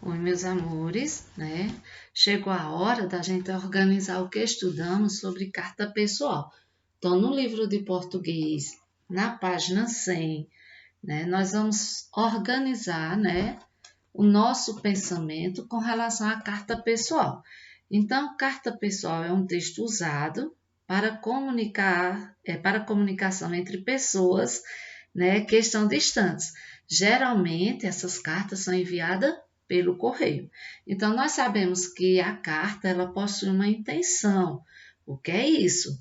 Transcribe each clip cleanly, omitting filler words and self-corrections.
Oi, meus amores, né? Chegou a hora da gente organizar o que estudamos sobre carta pessoal. Então, no livro de português, na página 100, né, nós vamos organizar, né, o nosso pensamento com relação à carta pessoal. Então, carta pessoal é um texto usado para para comunicação entre pessoas, né, que estão distantes. Geralmente, essas cartas são enviadas pelo correio. Então, nós sabemos que a carta ela possui uma intenção. O que é isso?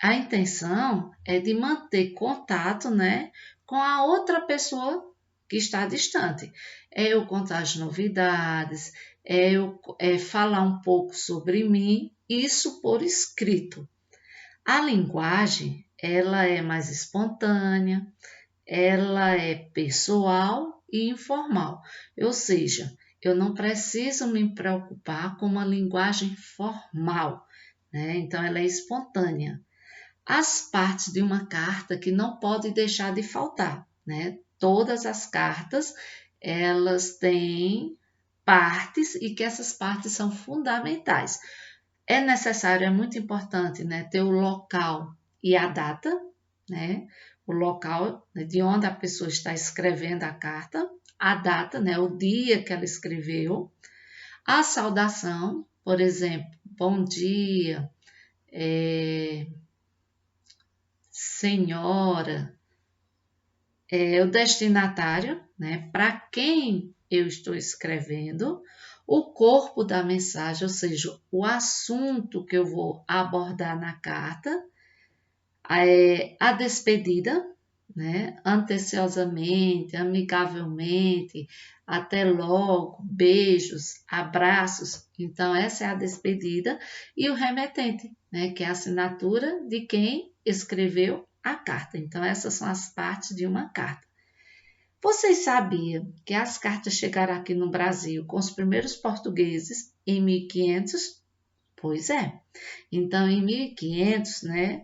A intenção é de manter contato, né, com a outra pessoa que está distante. É eu contar as novidades, é falar um pouco sobre mim, isso por escrito. A linguagem, ela é mais espontânea, ela é pessoal e informal, ou seja, eu não preciso me preocupar com uma linguagem formal, né? Então, ela é espontânea. As partes de uma carta que não pode deixar de faltar, né? Todas as cartas, elas têm partes e que essas partes são fundamentais. É necessário, é muito importante, né, ter o local e a data, né? O local de onde a pessoa está escrevendo a carta, a data, né, o dia que ela escreveu, a saudação, por exemplo, bom dia, senhora, o destinatário, né, para quem eu estou escrevendo, o corpo da mensagem, ou seja, o assunto que eu vou abordar na carta, a despedida, né, anteciosamente, amigavelmente, até logo, beijos, abraços. Então, essa é a despedida. E o remetente, né, que é a assinatura de quem escreveu a carta. Então, essas são as partes de uma carta. Vocês sabiam que as cartas chegaram aqui no Brasil com os primeiros portugueses em 1500? Pois é. Então, em 1500, né,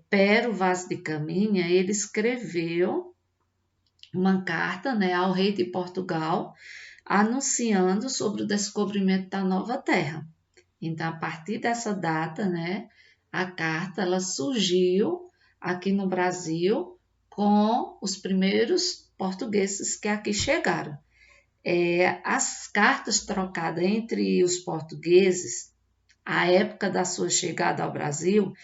Pero Vaz de Caminha, ele escreveu uma carta, né, ao rei de Portugal, anunciando sobre o descobrimento da nova terra. Então, a partir dessa data, né, a carta ela surgiu aqui no Brasil com os primeiros portugueses que aqui chegaram. As cartas trocadas entre os portugueses, à época da sua chegada ao Brasil,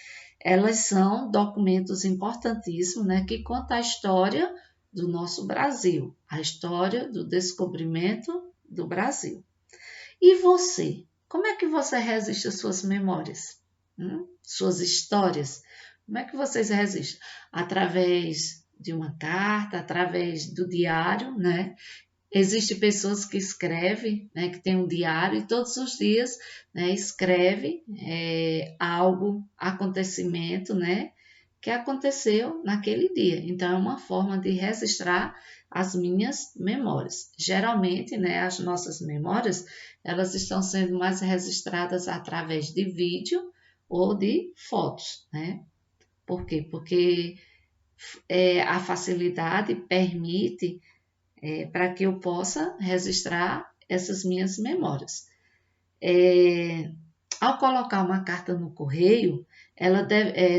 elas são documentos importantíssimos, né, que contam a história do nosso Brasil, a história do descobrimento do Brasil. E você? Como é que você resiste às suas memórias? Suas histórias? Como é que vocês resistem? Através de uma carta, através do diário, né? Existem pessoas que escrevem, né, que tem um diário e todos os dias, né, escreve algo, acontecimento, né, que aconteceu naquele dia. Então, é uma forma de registrar as minhas memórias. Geralmente, né, as nossas memórias, elas estão sendo mais registradas através de vídeo ou de fotos, né? Por quê? Porque a facilidade permite para que eu possa registrar essas minhas memórias. Ao colocar uma carta no correio,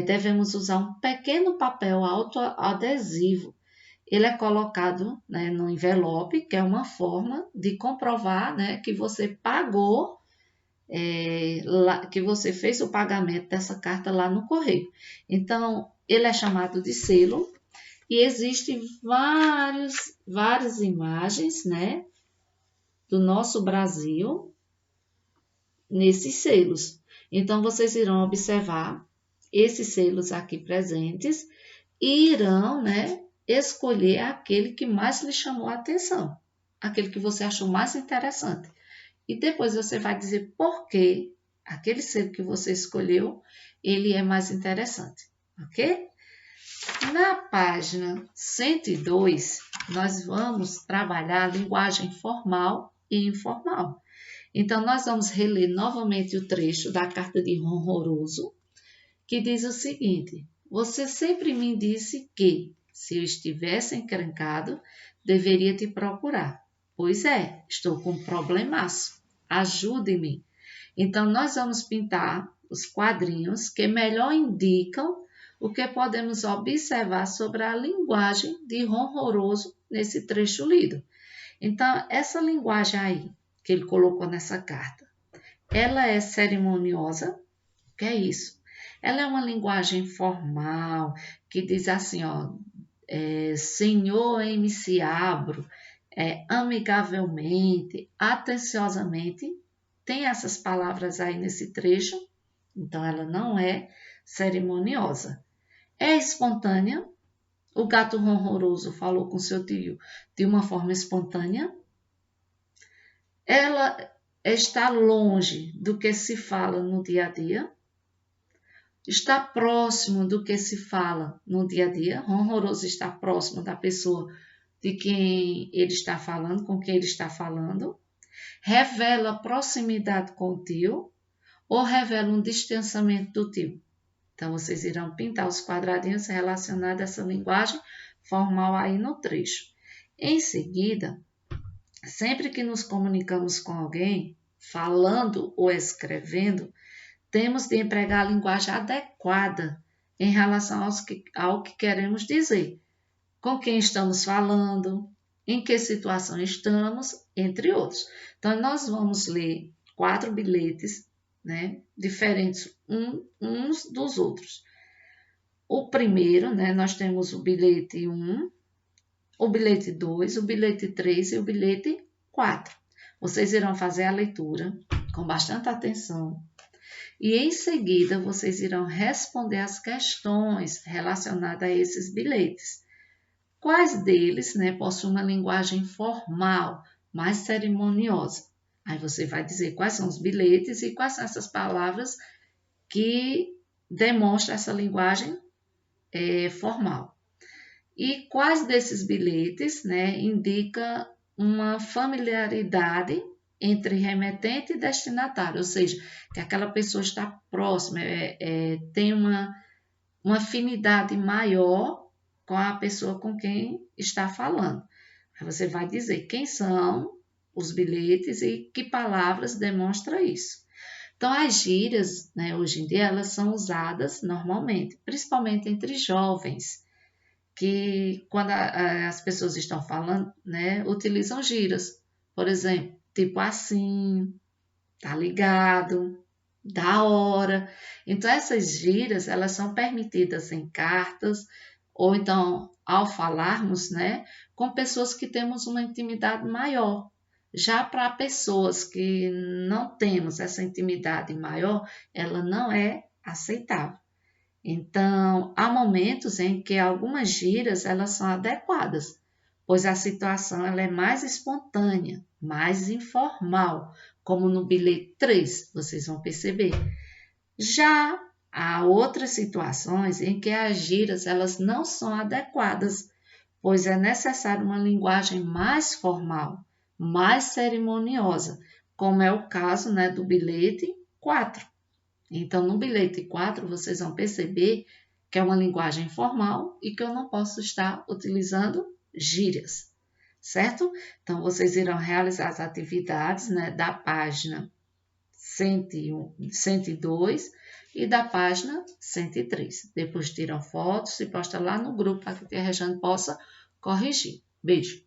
devemos usar um pequeno papel autoadesivo. Ele é colocado, né, no envelope, que é uma forma de comprovar, né, que você pagou, que você fez o pagamento dessa carta lá no correio. Então, ele é chamado de selo e existem várias imagens, né, do nosso Brasil nesses selos. Então, vocês irão observar esses selos aqui presentes e irão, né, escolher aquele que mais lhe chamou a atenção, aquele que você achou mais interessante. E depois você vai dizer por que aquele selo que você escolheu, ele é mais interessante, ok? Na página 102, nós vamos trabalhar a linguagem formal e informal. Então, nós vamos reler novamente o trecho da carta de Ronroso, que diz o seguinte: você sempre me disse que, se eu estivesse encrencado, deveria te procurar. Pois é, estou com um problemaço. Ajude-me. Então, nós vamos pintar os quadrinhos que melhor indicam o que podemos observar sobre a linguagem de Ronroso nesse trecho lido. Então, essa linguagem aí que ele colocou nessa carta, ela é cerimoniosa? O que é isso? Ela é uma linguagem formal que diz assim, ó, Senhor MC Abro, amigavelmente, atenciosamente, tem essas palavras aí nesse trecho, então ela não é cerimoniosa. É espontânea? O gato ronroso falou com seu tio de uma forma espontânea? Ela está longe do que se fala no dia a dia? Está próximo do que se fala no dia a dia? Ronroso está próximo da pessoa de quem ele está falando, com quem ele está falando? Revela proximidade com o tio ou revela um distanciamento do tio? Então, vocês irão pintar os quadradinhos relacionados a essa linguagem formal aí no trecho. Em seguida, sempre que nos comunicamos com alguém, falando ou escrevendo, temos de empregar a linguagem adequada em relação ao que queremos dizer, com quem estamos falando, em que situação estamos, entre outros. Então, nós vamos ler 4 bilhetes, né, diferentes uns dos outros. O primeiro, né, nós temos o bilhete 1, o bilhete 2, o bilhete 3 e o bilhete 4. Vocês irão fazer a leitura com bastante atenção e em seguida vocês irão responder as questões relacionadas a esses bilhetes. Quais deles, né, possuem uma linguagem formal, mais cerimoniosa? Aí você vai dizer quais são os bilhetes e quais são essas palavras que demonstram essa linguagem formal. E quais desses bilhetes, né, indica uma familiaridade entre remetente e destinatário, ou seja, que aquela pessoa está próxima, tem uma afinidade maior com a pessoa com quem está falando. Aí você vai dizer quem são os bilhetes e que palavras demonstram isso. Então, as gírias, né, hoje em dia, elas são usadas normalmente, principalmente entre jovens, que quando as pessoas estão falando, né, utilizam gírias. Por exemplo, tipo assim, tá ligado, da hora. Então, essas gírias, elas são permitidas em cartas, ou então, ao falarmos, né, com pessoas que temos uma intimidade maior. Já para pessoas que não temos essa intimidade maior, ela não é aceitável. Então, há momentos em que algumas gírias elas são adequadas, pois a situação ela é mais espontânea, mais informal, como no bilhete 3, vocês vão perceber. Já há outras situações em que as gírias elas não são adequadas, pois é necessário uma linguagem mais formal, mais cerimoniosa, como é o caso, né, do bilhete 4. Então, no bilhete 4, vocês vão perceber que é uma linguagem formal e que eu não posso estar utilizando gírias, certo? Então, vocês irão realizar as atividades, né, da página 101, 102 e da página 103. Depois tiram fotos e postam lá no grupo para que a Rejane possa corrigir. Beijo!